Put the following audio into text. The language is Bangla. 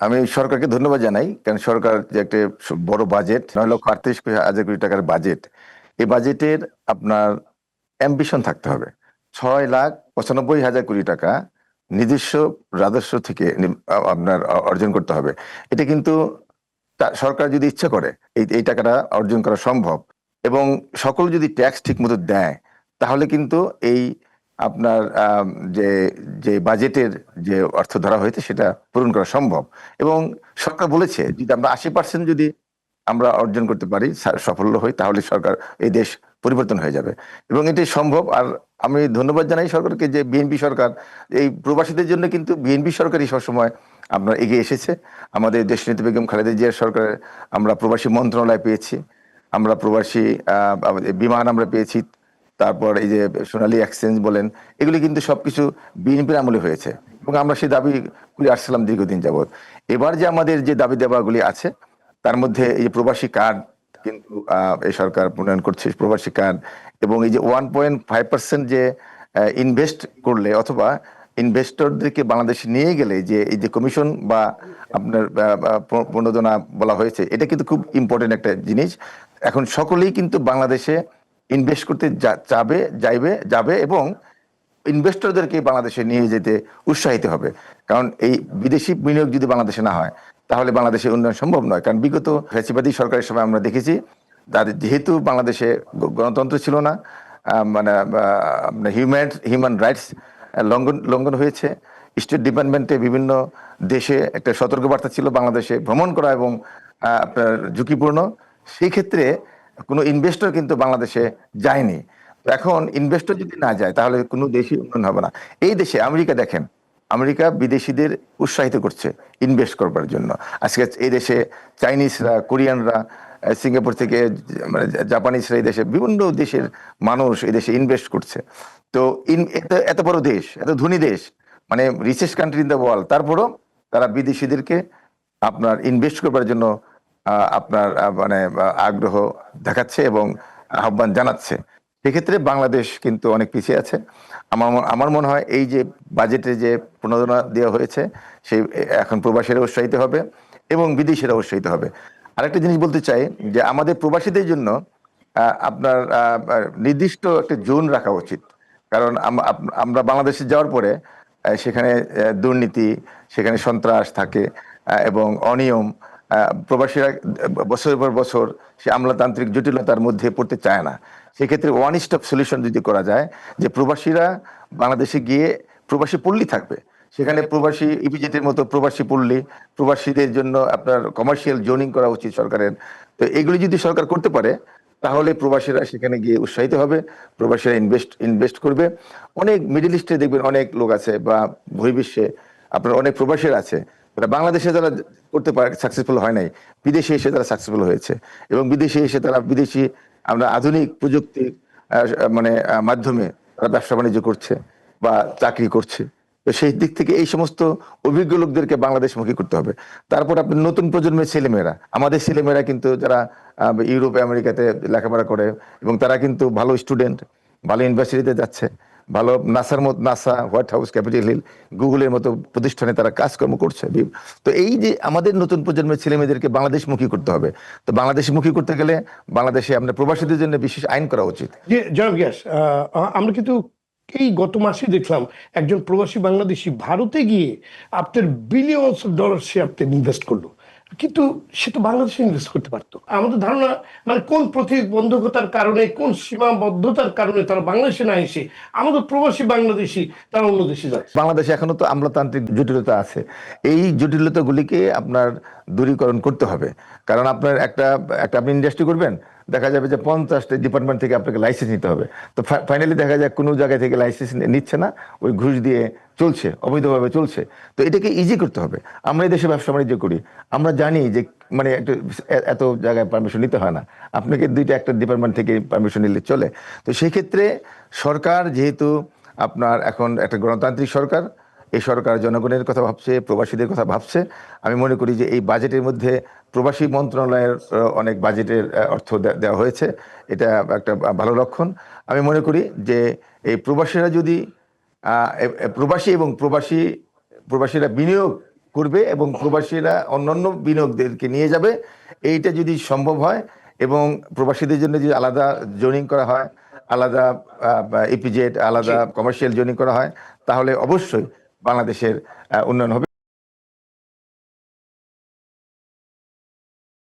আমি সরকারকে ধন্যবাদ জানাই, কারণ সরকার যে একটা বড় বাজেট 9,38,000 কোটি টাকার বাজেট, এই বাজেটের আপনার অ্যাম্বিশন থাকতে হবে। 6,95,000 কোটি টাকা নিজস্ব রাজস্ব থেকে আপনার অর্জন করতে হবে। এটা কিন্তু সরকার যদি ইচ্ছা করে এই টাকাটা অর্জন করা সম্ভব, এবং সকল যদি ট্যাক্স ঠিক মতো দেয়, তাহলে কিন্তু এই আপনার যে যে বাজেটের যে অর্থ ধরা হয়েছে সেটা পূরণ করা সম্ভব। এবং সরকার বলেছে যদি আমরা 80% যদি আমরা অর্জন করতে পারি, সফল হই, তাহলে সরকার এই দেশ পরিবর্তন হয়ে যাবে, এবং এটি সম্ভব। আর আমি ধন্যবাদ জানাই সরকারকে যে বিএনপি সরকার এই প্রবাসীদের জন্য কিন্তু বিএনপি সরকারই সবসময় আপনার এগিয়ে এসেছে। আমাদের দেশনেত্রী বেগম খালেদা জিয়ার সরকারের আমরা প্রবাসী মন্ত্রণালয় পেয়েছি, আমরা প্রবাসী বিমান আমরা পেয়েছি, তারপর এই যে সোনালী এক্সচেঞ্জ বলেন, এগুলি কিন্তু সবকিছু বিএনপির আমলে হয়েছে, এবং আমরা সেই দাবি করে আসছিলাম দীর্ঘদিন যাবৎ। এবার যে আমাদের যে দাবি দেওয়াগুলি আছে, তার মধ্যে এই যে প্রবাসী কার্ড কিন্তু এই সরকার প্রণয়ন করছে, প্রবাসী কার্ড, এবং এই যে 1.5% যে ইনভেস্ট করলে অথবা ইনভেস্টরদেরকে বাংলাদেশে নিয়ে গেলে যে এই যে কমিশন বা আপনার প্রণোদনা বলা হয়েছে, এটা কিন্তু খুব ইম্পর্টেন্ট একটা জিনিস। এখন সকলেই কিন্তু বাংলাদেশে ইনভেস্ট করতে যাবে, এবং ইনভেস্টরদেরকে বাংলাদেশে নিয়ে যেতে উৎসাহিত হবে। কারণ এই বিদেশি বিনিয়োগ যদি বাংলাদেশে না হয়, তাহলে বাংলাদেশের উন্নয়ন সম্ভব নয়। কারণ বিগত ফ্যাসিবাদী সরকারের সময় আমরা দেখেছি, তাদের যেহেতু বাংলাদেশে গণতন্ত্র ছিল না, মানে হিউম্যান রাইটস লঙ্ঘন হয়েছে। স্টেট ডিপার্টমেন্টে বিভিন্ন দেশে একটা সতর্কবার্তা ছিল বাংলাদেশে ভ্রমণ করা এবং আপনার ঝুঁকিপূর্ণ। সেই ক্ষেত্রে কোনো ইনভেস্টর কিন্তু বাংলাদেশে যায়নি। তো এখন ইনভেস্টর যদি না যায়, তাহলে কোনো দেশই উন্নয়ন হবে না। এই দেশে আমেরিকা দেখেন, আমেরিকা বিদেশিদের উৎসাহিত করছে ইনভেস্ট করবার জন্য। আজকে এই দেশে চাইনিজরা, কোরিয়ানরা, সিঙ্গাপুর থেকে মানে জাপানিজরা, এই দেশে বিভিন্ন দেশের মানুষ এই দেশে ইনভেস্ট করছে। তো এত বড় দেশ, এত ধনী দেশ, মানে richest country in the world, তারপরও তারা বিদেশিদেরকে আপনার ইনভেস্ট করবার জন্য আপনার মানে আগ্রহ দেখাচ্ছে এবং আহ্বান জানাচ্ছে। সেক্ষেত্রে বাংলাদেশ কিন্তু অনেক পিছিয়ে আছে। আমার মনে হয় এই যে বাজেটে যে প্রণোদনা দেওয়া হয়েছে, সেই এখন প্রবাসীরা উৎসাহিত হবে এবং বিদেশিরা উৎসাহিত হবে। আরেকটা জিনিস বলতে চাই যে আমাদের প্রবাসীদের জন্য আপনার নির্দিষ্ট একটা জোন রাখা উচিত। কারণ আমরা বাংলাদেশে যাওয়ার পরে সেখানে দুর্নীতি, সেখানে সন্ত্রাস থাকে, এবং অনিয়ম। প্রবাসীরা বছরের পর বছর সে আমলাতান্ত্রিক জটিলতার মধ্যে পড়তে চায় না। সেক্ষেত্রে ওয়ান স্টপ সলিউশন যদি করা যায়, যে প্রবাসীরা বাংলাদেশে গিয়ে প্রবাসী পল্লী থাকবে, সেখানে প্রবাসী ইপিজেটের মতো প্রবাসী পল্লী, প্রবাসীদের জন্য আপনার কমার্শিয়াল জোনিং করা উচিত সরকারের। তো এগুলি যদি সরকার করতে পারে, তাহলে প্রবাসীরা সেখানে গিয়ে উৎসাহিত হবে, প্রবাসীরা ইনভেস্ট করবে। অনেক মিডল ইস্টে দেখবেন অনেক লোক আছে, বা বহির্বিশ্বে আপনার অনেক প্রবাসীরা আছে, তারা বাংলাদেশে যারা করতে পারে সাকসেসফুল হয় নাই, বিদেশে এসে তারা সাকসেসফুল হয়েছে, এবং বিদেশে এসে তারা বিদেশি আমরা আধুনিক প্রযুক্তি মানে মাধ্যমে তারা ব্যবসা বাণিজ্য করছে বা চাকরি করছে। তো সেই দিক থেকে এই সমস্ত অভিজ্ঞ লোকদেরকে বাংলাদেশমুখী করতে হবে। তারপর আপনার নতুন প্রজন্মের ছেলেমেয়েরা, আমাদের ছেলেমেয়েরা কিন্তু যারা ইউরোপে আমেরিকাতে লেখাপড়া করে, এবং তারা কিন্তু ভালো স্টুডেন্ট, ভালো ইউনিভার্সিটিতে যাচ্ছে, ভালো NASA, white house, Capitol Hill, গুগলের মতো প্রতিষ্ঠানে তারা কাজকর্ম করছে। তো এই যে আমাদের নতুন প্রজন্মের ছেলে মেয়েদেরকে বাংলাদেশমুখী করতে হবে। তো বাংলাদেশমুখী করতে গেলে বাংলাদেশে আপনার প্রবাসীদের জন্য বিশেষ আইন করা উচিত। যে জনাব গিয়াস, আমরা কিন্তু এই গত মাসে দেখলাম একজন প্রবাসী বাংলাদেশি ভারতে গিয়ে আপনার বিলিয়নস অফ ডলার সে আপনার ইনভেস্ট করলো, কিন্তু সে তো বাংলাদেশে ইনভেস্ট করতে পারতো। আমাদের ধারণা মানে কোন প্রতিবন্ধকতার কারণে, কোন সীমাবদ্ধতার কারণে তারা বাংলাদেশে না এসে আমাদের প্রবাসী বাংলাদেশি তারা অন্য দেশে যাচ্ছে। বাংলাদেশে এখনো তো আমলাতান্ত্রিক জটিলতা আছে। এই জটিলতাগুলিকে আপনার দূরীকরণ করতে হবে। কারণ আপনার একটা আপনি ইন্ডাস্ট্রি করবেন, দেখা যাবে যে 50টা ডিপার্টমেন্ট থেকে আপনাকে লাইসেন্স নিতে হবে। তো ফাইনালি দেখা যায় কোনো জায়গা থেকে লাইসেন্স নিচ্ছে না, ওই ঘুষ দিয়ে চলছে, অবৈধভাবে চলছে। তো এটাকে ইজি করতে হবে। আমরা এই দেশে ব্যবসা বাণিজ্য করি, আমরা জানি যে মানে এত জায়গায় পারমিশন নিতে হয় না, আপনাকে একটা ডিপার্টমেন্ট থেকে পারমিশন নিলে চলে। তো সেই ক্ষেত্রে সরকার যেহেতু আপনার এখন একটা গণতান্ত্রিক সরকার, এই সরকার জনগণের কথা ভাবছে, প্রবাসীদের কথা ভাবছে। আমি মনে করি যে এই বাজেটের মধ্যে প্রবাসী মন্ত্রণালয়ের অনেক বাজেটের অর্থ দেওয়া হয়েছে, এটা একটা ভালো লক্ষণ। আমি মনে করি যে এই প্রবাসীরা যদি প্রবাসীরা বিনিয়োগ করবে এবং প্রবাসীরা অন্যান্য বিনিয়োগদেরকে নিয়ে যাবে। এইটা যদি সম্ভব হয় এবং প্রবাসীদের জন্য যদি আলাদা জোনিং করা হয়, আলাদা ইপিজেড, আলাদা কমার্শিয়াল জোনিং করা হয়, তাহলে অবশ্যই বাংলাদেশের উন্নয়ন হবে।